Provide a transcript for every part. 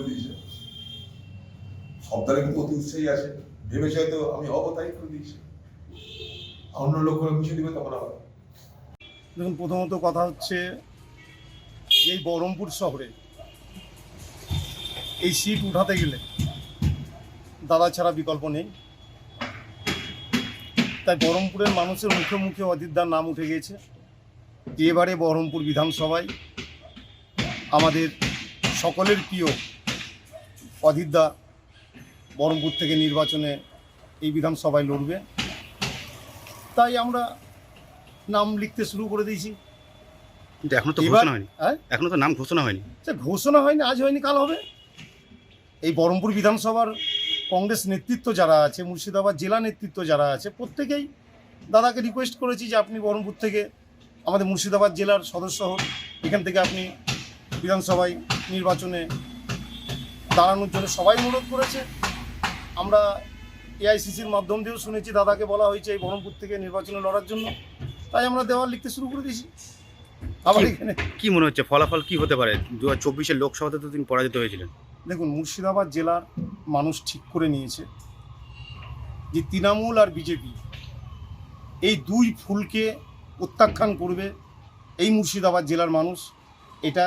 দিয়েছে। সব দলে কিন্তু অতি উৎসাহী আছে, ভেবেছে হয়তো আমি হবো তাই করে দিয়েছে। অন্য লোক করে মুছে দিবে তখন আবার। দেখুন, প্রথমত কথা হচ্ছে এই বহরমপুর শহরে এই সিট উঠাতে গেলে দাদা ছাড়া বিকল্প নেই। তাই বহরমপুরের মানুষের মুখে মুখে অজিতদার নাম উঠে গিয়েছে। এবারে বহরমপুর বিধানসভায় আমাদের সকলের প্রিয় অজিতদা বহরমপুর থেকে নির্বাচনে এই বিধানসভায় লড়বে। তাই আমরা নাম লিখতে শুরু করে দিয়েছি। কিন্তু এখনো তো এবার ঘোষণা হয়নি। হ্যাঁ, এখনো তো নাম ঘোষণা হয়নি। সে ঘোষণা হয়নি, আজ হয়নি কাল হবে। এই বহরমপুর বিধানসভার কংগ্রেস নেতৃত্ব যারা আছে, মুর্শিদাবাদ জেলা নেতৃত্ব যারা আছে, প্রত্যেকেই দাদাকে রিকোয়েস্ট করেছি যে আপনি বহরমপুর থেকে আমাদের মুর্শিদাবাদ জেলার সদস্য হন, এখান থেকে আপনি বিধানসভায় নির্বাচনে দাঁড়ানোর জন্য সবাই অনুরোধ করেছে। আমরা এআইসিসির মাধ্যম দিয়েও শুনেছি দাদাকে বলা হয়েছে এই বহরমপুর থেকে নির্বাচনে লড়ার জন্য। তাই আমরা দেওয়াল লিখতে শুরু করে দিয়েছি। আবার এখানে কি মনে হচ্ছে ফলাফল কি হতে পারে? 2024-এর লোকসভাতে তো তিনি পরাজিত হয়েছিলেন। দেখুন, মুর্শিদাবাদ জেলার মানুষ ঠিক করে নিয়েছে যে তৃণমূল আর বিজেপি এই দুই ফুলকে প্রত্যাখ্যান করবে। এই মুর্শিদাবাদ জেলার মানুষ এটা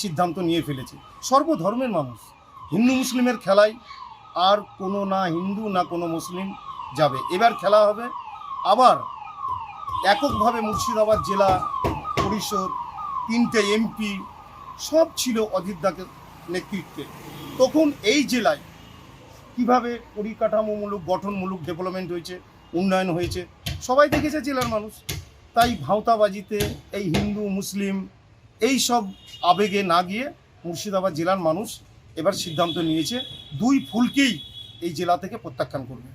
সিদ্ধান্ত নিয়ে ফেলেছে। সর্বধর্মের মানুষ, হিন্দু মুসলিমের খেলায় আর কোনো না হিন্দু না কোনো মুসলিম যাবে। এবার খেলা হবে আবার এককভাবে। মুর্শিদাবাদ জেলা পরিষদ, 3টে এমপি সব ছিল অজিতদাকে নেতৃত্বে। তখন এই জেলায় কিভাবে পরিকাঠামোমূলক গঠনমূলক ডেভেলপমেন্ট হয়েছে, উন্নয়ন হয়েছে, সবাই দেখেছে জেলার মানুষ। তাই ভাঁওতাবাজিতে এই হিন্দু মুসলিম এই সব আবেগে না গিয়ে মুর্শিদাবাদ জেলার মানুষ এবার সিদ্ধান্ত নিয়েছে দুই ফুলকেই এই জেলা থেকে প্রত্যাখ্যান করবে।